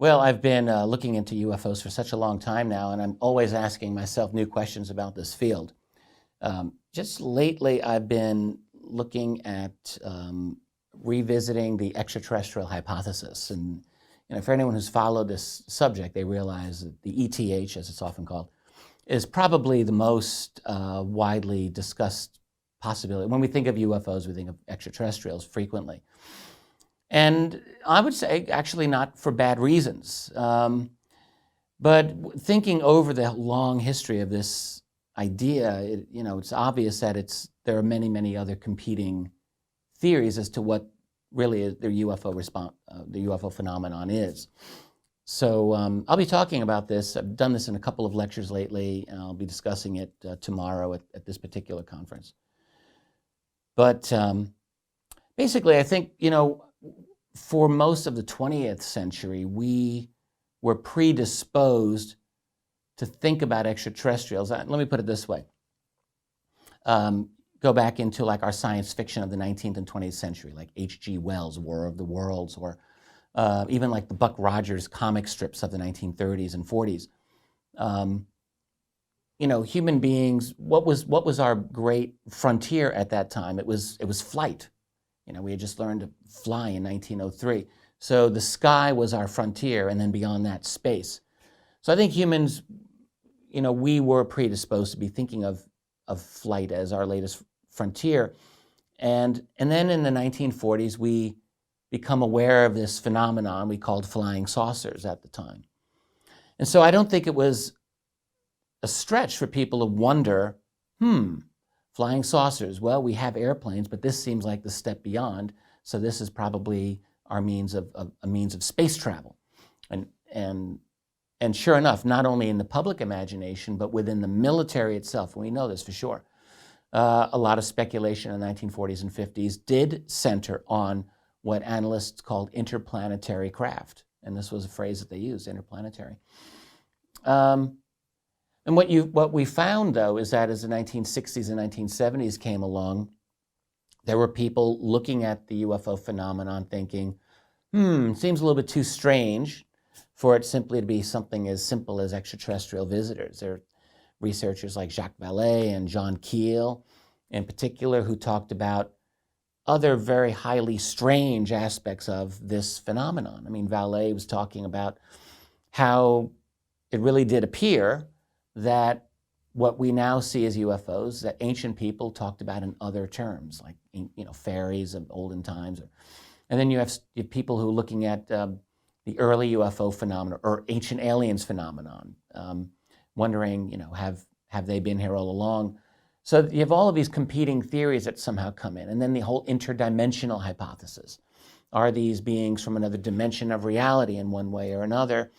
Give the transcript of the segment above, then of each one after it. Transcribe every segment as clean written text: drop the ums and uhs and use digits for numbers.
Well, I've been looking into UFOs for such a long time now, and I'm always asking myself new questions about this field. Just lately, I've been looking at revisiting the extraterrestrial hypothesis. And for anyone who's followed this subject, they realize that the ETH, as it's often called, is probably the most widely discussed possibility. When we think of UFOs, we think of extraterrestrials frequently. And I would say actually not for bad reasons. But thinking over the long history of this idea, it's obvious that there are many, many other competing theories as to what really the UFO phenomenon is. So I'll be talking about this. I've done this in a couple of lectures lately, and I'll be discussing it tomorrow at this particular conference. But basically, I think, for most of the 20th century, we were predisposed to think about extraterrestrials. Let me put it this way. Go back into like our science fiction of the 19th and 20th century, like H.G. Wells' War of the Worlds, or even like the Buck Rogers comic strips of the 1930s and 40s. Human beings, what was our great frontier at that time? It was flight. We had just learned to fly in 1903. So the sky was our frontier, and then beyond that, space. So I think humans, we were predisposed to be thinking of flight as our latest frontier. And then in the 1940s, we become aware of this phenomenon we called flying saucers at the time. And so I don't think it was a stretch for people to wonder, flying saucers, well, we have airplanes, but this seems like the step beyond. So this is probably our means of space travel. And sure enough, not only in the public imagination, but within the military itself, and we know this for sure, a lot of speculation in the 1940s and 50s did center on what analysts called interplanetary craft. And this was a phrase that they used, interplanetary. And what we found, though, is that as the 1960s and 1970s came along, there were people looking at the UFO phenomenon thinking, seems a little bit too strange for it simply to be something as simple as extraterrestrial visitors. There are researchers like Jacques Vallée and John Keel, in particular, who talked about other very highly strange aspects of this phenomenon. I mean, Vallée was talking about how it really did appear that what we now see as UFOs, that ancient people talked about in other terms, like fairies of olden times. And then you have people who are looking at the early UFO phenomenon or ancient aliens phenomenon, wondering, have they been here all along? So you have all of these competing theories that somehow come in. And then the whole interdimensional hypothesis. Are these beings from another dimension of reality in one way or another?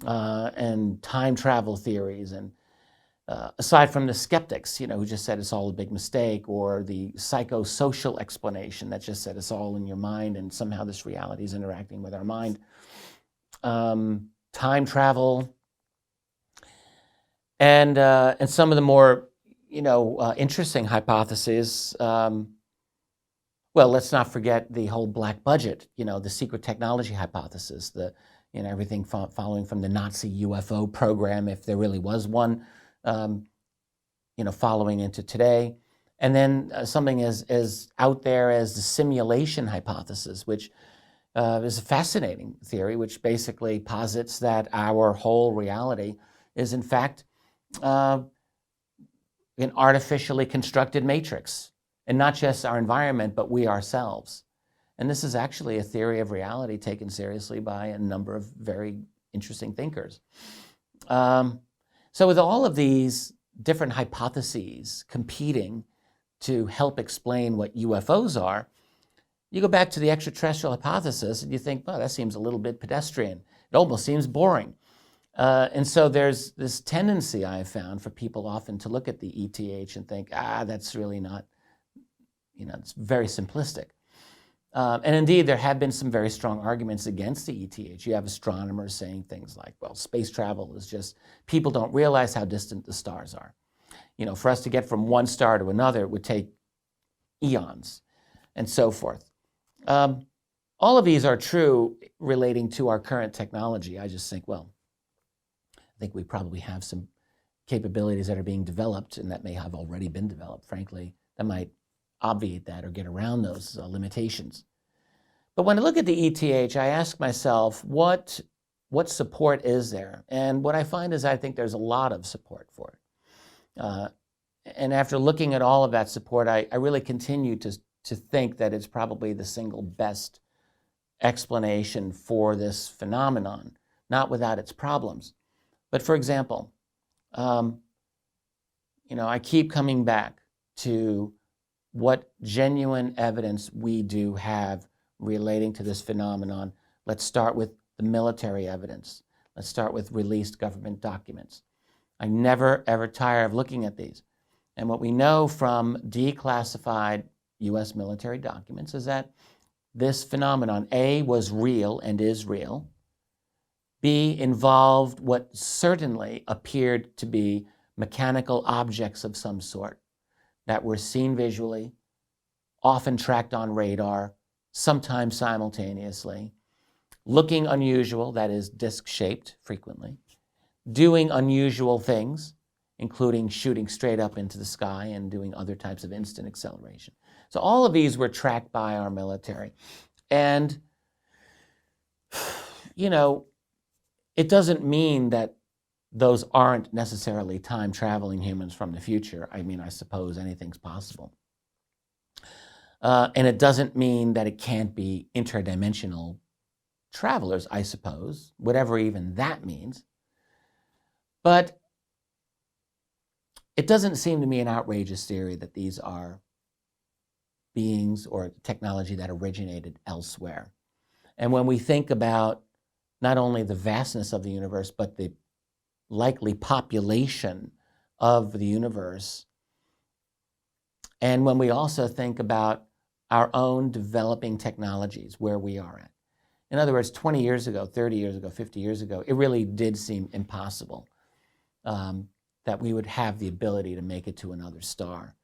And time travel theories, and aside from the skeptics, who just said it's all a big mistake, or the psychosocial explanation that just said it's all in your mind and somehow this reality is interacting with our mind. Time travel, and some of the more interesting hypotheses. Well, let's not forget the whole black budget, the secret technology hypothesis, everything following from the Nazi UFO program, if there really was one, following into today. And then something as out there as the simulation hypothesis, which is a fascinating theory, which basically posits that our whole reality is, in fact, an artificially constructed matrix, and not just our environment, but we ourselves. And this is actually a theory of reality taken seriously by a number of very interesting thinkers. So with all of these different hypotheses competing to help explain what UFOs are, you go back to the extraterrestrial hypothesis and you think, well, that seems a little bit pedestrian. It almost seems boring. And so there's this tendency I have found for people often to look at the ETH and think, that's really not, it's very simplistic. And indeed, there have been some very strong arguments against the ETH. You have astronomers saying things like, well, space travel is just, people don't realize how distant the stars are. For us to get from one star to another, it would take eons, and so forth. All of these are true relating to our current technology. I just think, well, I think we probably have some capabilities that are being developed and that may have already been developed, frankly, that might obviate that or get around those limitations. But when I look at the ETH, I ask myself, what support is there? And what I find is I think there's a lot of support for it. And after looking at all of that support, I really continue to think that it's probably the single best explanation for this phenomenon, not without its problems. But for example, I keep coming back to what genuine evidence we do have relating to this phenomenon. Let's start with the military evidence. Let's start with released government documents. I never, ever tire of looking at these. And what we know from declassified U.S. military documents is that this phenomenon, A, was real and is real. B, involved what certainly appeared to be mechanical objects of some sort that were seen visually, often tracked on radar, sometimes simultaneously, looking unusual, that is disc-shaped frequently, doing unusual things, including shooting straight up into the sky and doing other types of instant acceleration. So all of these were tracked by our military. And, it doesn't mean that those aren't necessarily time-traveling humans from the future. I mean, I suppose anything's possible. And it doesn't mean that it can't be interdimensional travelers, I suppose, whatever even that means. But it doesn't seem to me an outrageous theory that these are beings or technology that originated elsewhere. And when we think about not only the vastness of the universe, but the likely population of the universe, and when we also think about our own developing technologies, where we are at. In other words, 20 years ago, 30 years ago, 50 years ago, it really did seem impossible that we would have the ability to make it to another star.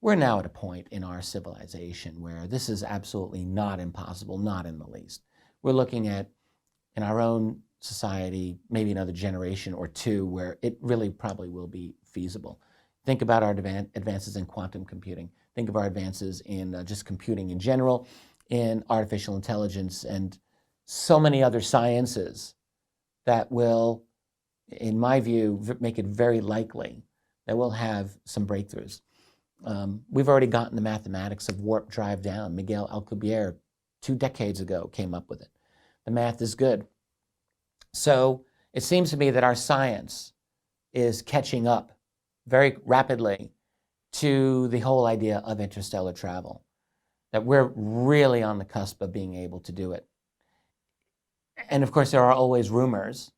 We're now at a point in our civilization where this is absolutely not impossible, not in the least. We're looking at, in our own society, maybe another generation or two where it really probably will be feasible. Think about our advances in quantum computing. Think of our advances in just computing in general, in artificial intelligence, and so many other sciences that will, in my view, make it very likely that we'll have some breakthroughs. We've already gotten the mathematics of warp drive down. Miguel Alcubierre, 2 decades ago, came up with it. The math is good. So it seems to me that our science is catching up very rapidly to the whole idea of interstellar travel, that we're really on the cusp of being able to do it. And of course, there are always rumors,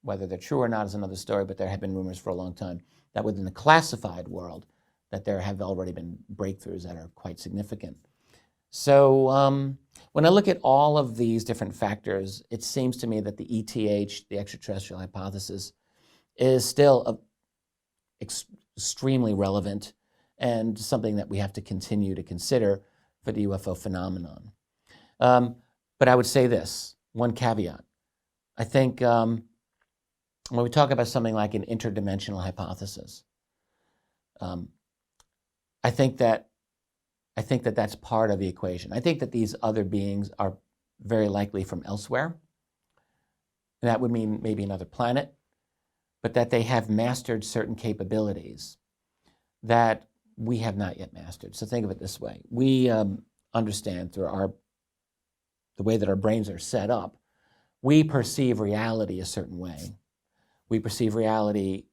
whether they're true or not is another story, but there have been rumors for a long time that within the classified world, that there have already been breakthroughs that are quite significant. So when I look at all of these different factors, it seems to me that the ETH, the extraterrestrial hypothesis, is still extremely relevant and something that we have to continue to consider for the UFO phenomenon. But I would say this, one caveat. I think when we talk about something like an interdimensional hypothesis, I think that that's part of the equation. I think that these other beings are very likely from elsewhere. And that would mean maybe another planet, but that they have mastered certain capabilities that we have not yet mastered. So think of it this way. We understand through the way that our brains are set up, we perceive reality a certain way. We perceive reality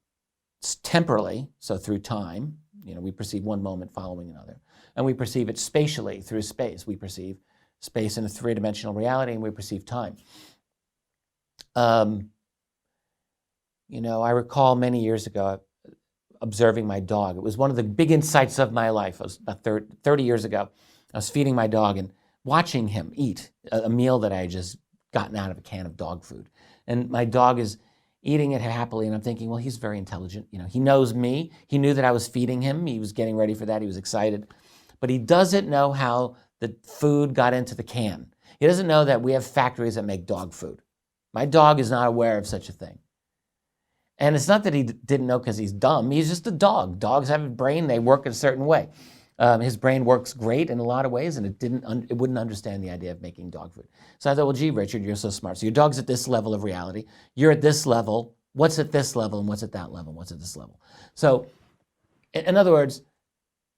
temporally, so through time. We perceive one moment following another. And we perceive it spatially through space. We perceive space in a 3-dimensional reality, and we perceive time. I recall many years ago observing my dog. It was one of the big insights of my life. It was about 30 years ago. I was feeding my dog and watching him eat a meal that I had just gotten out of a can of dog food. And my dog is eating it happily, and I'm thinking, well, he's very intelligent. He knows me. He knew that I was feeding him. He was getting ready for that. He was excited. But he doesn't know how the food got into the can. He doesn't know that we have factories that make dog food. My dog is not aware of such a thing. And it's not that he didn't know because he's dumb. He's just a dog. Dogs have a brain. They work in a certain way. His brain works great in a lot of ways, and it wouldn't understand the idea of making dog food. So I thought, well, gee, Richard, you're so smart. So your dog's at this level of reality. You're at this level. What's at this level, and what's at that level? What's at this level? So in other words,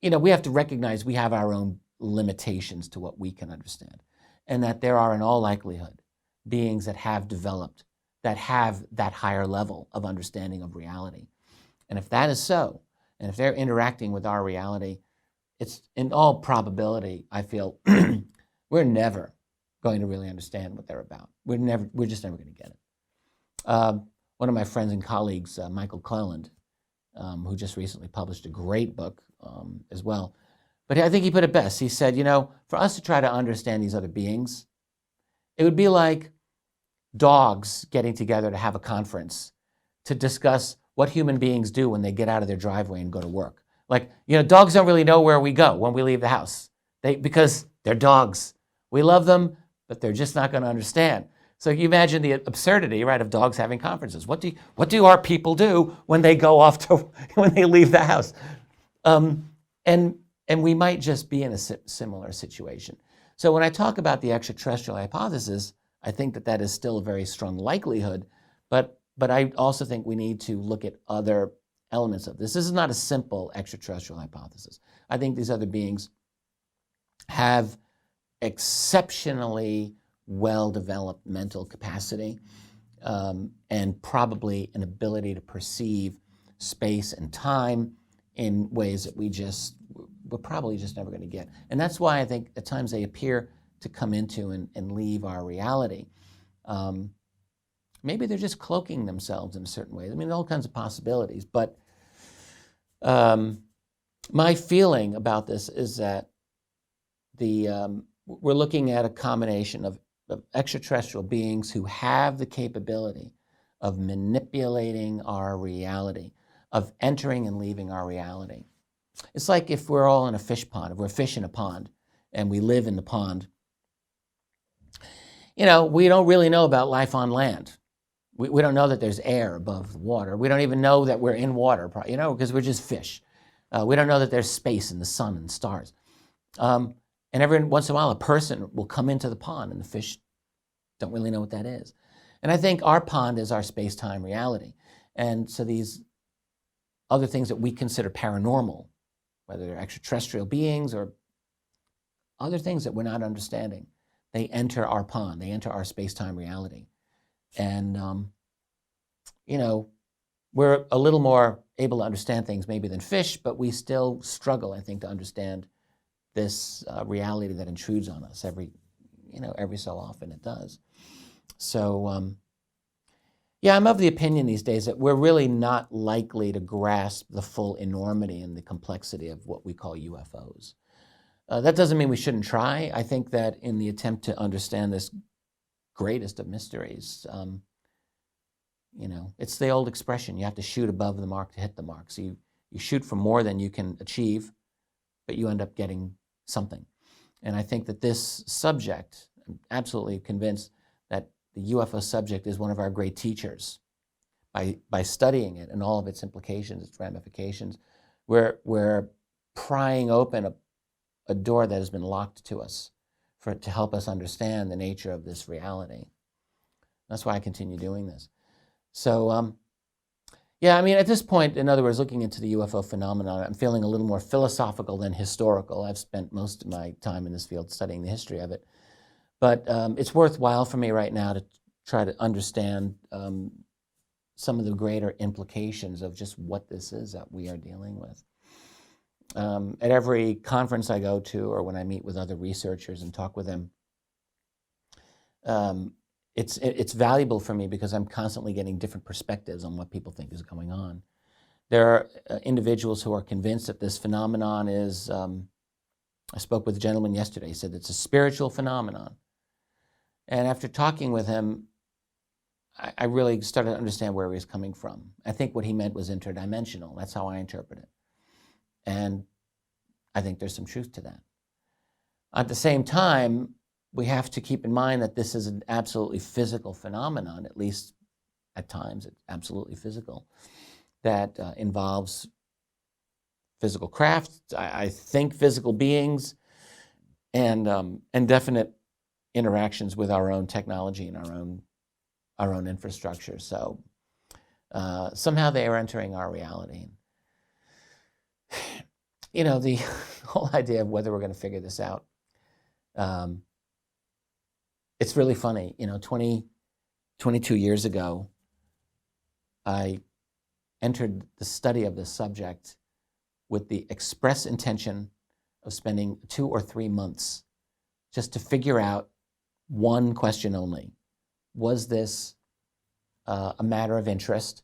we have to recognize we have our own limitations to what we can understand, and that there are, in all likelihood, beings that have developed, that have that higher level of understanding of reality. And if that is so, and if they're interacting with our reality, it's in all probability, I feel, we're never going to really understand what they're about. We're just never going to get it. One of my friends and colleagues, Michael Cleland, who just recently published a great book as well, but I think he put it best. He said, for us to try to understand these other beings, it would be like dogs getting together to have a conference to discuss what human beings do when they get out of their driveway and go to work. Like, dogs don't really know where we go when we leave the house because they're dogs. We love them, but they're just not going to understand. So you imagine the absurdity, right, of dogs having conferences. What do our people do when they go off when they leave the house? And we might just be in a similar situation. So when I talk about the extraterrestrial hypothesis, I think that is still a very strong likelihood, but I also think we need to look at other elements of this. This is not a simple extraterrestrial hypothesis. I think these other beings have exceptionally well-developed mental capacity and probably an ability to perceive space and time in ways that we're probably just never going to get. And that's why I think at times they appear to come into and leave our reality. Maybe they're just cloaking themselves in a certain way. I mean, all kinds of possibilities. But my feeling about this is that we're looking at a combination of extraterrestrial beings who have the capability of manipulating our reality, of entering and leaving our reality. It's like if we're all in a fish pond, if we're fish in a pond and we live in the pond, we don't really know about life on land. We don't know that there's air above the water. We don't even know that we're in water, because we're just fish. We don't know that there's space in the sun and stars. And every once in a while, a person will come into the pond, and the fish don't really know what that is. And I think our pond is our space-time reality. And so these other things that we consider paranormal, whether they're extraterrestrial beings or other things that we're not understanding, they enter our pond, they enter our space-time reality. And, we're a little more able to understand things maybe than fish, but we still struggle, I think, to understand this reality that intrudes on us every so often it does. So, I'm of the opinion these days that we're really not likely to grasp the full enormity and the complexity of what we call UFOs. That doesn't mean we shouldn't try. I think that in the attempt to understand this greatest of mysteries, it's the old expression, you have to shoot above the mark to hit the mark. So you shoot for more than you can achieve, but you end up getting something. And I think that this subject, I'm absolutely convinced that the UFO subject is one of our great teachers. By studying it and all of its implications, its ramifications, we're prying open a door that has been locked to us to help us understand the nature of this reality. That's why I continue doing this. So, at this point, in other words, looking into the UFO phenomenon, I'm feeling a little more philosophical than historical. I've spent most of my time in this field studying the history of it. But it's worthwhile for me right now to try to understand some of the greater implications of just what this is that we are dealing with. At every conference I go to or when I meet with other researchers and talk with them, it's valuable for me because I'm constantly getting different perspectives on what people think is going on. There are individuals who are convinced that this phenomenon is, I spoke with a gentleman yesterday, he said it's a spiritual phenomenon. And after talking with him, I really started to understand where he was coming from. I think what he meant was interdimensional. That's how I interpret it. And I think there's some truth to that. At the same time, we have to keep in mind that this is an absolutely physical phenomenon, at least at times it's absolutely physical, that involves physical craft, I think physical beings, and definite interactions with our own technology and our own infrastructure. So somehow they are entering our reality. You know, the whole idea of whether we're going to figure this out, it's really funny. You know, 22 years ago, I entered the study of this subject with the express intention of spending 2 or 3 months just to figure out one question only. Was this a matter of interest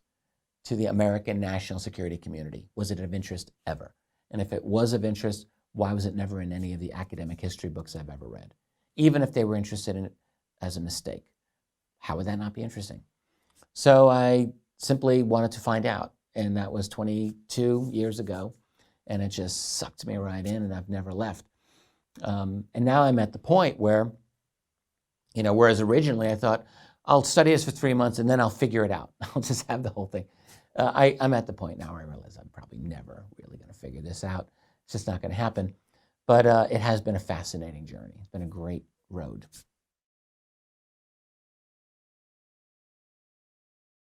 to the American national security community? Was it of interest ever? And if it was of interest, why was it never in any of the academic history books I've ever read? Even if they were interested in it as a mistake, how would that not be interesting? So I simply wanted to find out, and that was 22 years ago, and it just sucked me right in, and I've never left. And now I'm at the point where, you know, whereas originally I thought, I'll study this for 3 months and then I'll figure it out. I'll just have the whole thing. I'm at the point now where I realize I'm probably never really going to figure this out. It's just not going to happen. But it has been a fascinating journey. It's been a great road.